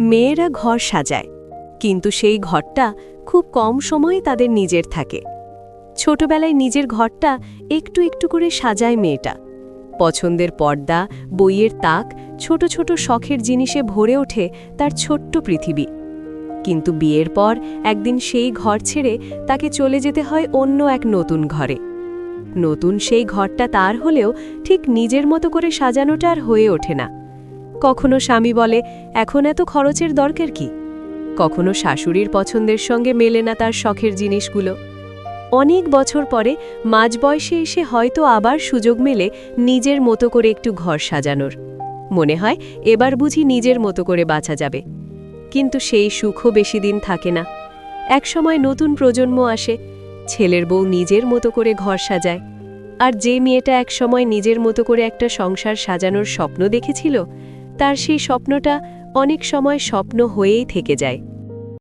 মেয়েরা ঘর সাজায়, কিন্তু সেই ঘরটা খুব কম সময়ে তাদের নিজের থাকে। ছোটবেলায় নিজের ঘরটা একটু একটু করে সাজায় মেয়েটা। পছন্দের পর্দা, বইয়ের তাক, ছোট ছোট শখের জিনিসে ভরে ওঠে তার ছোট্ট পৃথিবী। কিন্তু বিয়ের পর একদিন সেই ঘর ছেড়ে তাকে চলে যেতে হয় অন্য এক নতুন ঘরে। নতুন সেই ঘরটা তার হলেও ঠিক নিজের মতো করে সাজানোটা আর হয়ে ওঠে না। কখনো স্বামী বলে, এখন এত খরচের দরকার কি? কখনো শাশুড়ির পছন্দের সঙ্গে মেলে না তার শখের জিনিসগুলো। অনেক বছর পরে মাঝবয়সে এসে হয়তো আবার সুযোগ মেলে নিজের মতো করে একটু ঘর সাজানোর। মনে হয় এবার বুঝি নিজের মতো করে বাঁচা যাবে। কিন্তু সেই সুখও বেশি দিন থাকে না। একসময় নতুন প্রজন্ম আসে, ছেলের বউ নিজের মতো করে ঘর সাজায়। আর যে মেয়েটা একসময় নিজের মতো করে একটা সংসার সাজানোর স্বপ্ন দেখেছিল, তার সেই স্বপ্নটা অনেক সময় স্বপ্ন হয়েই থেকে যায়।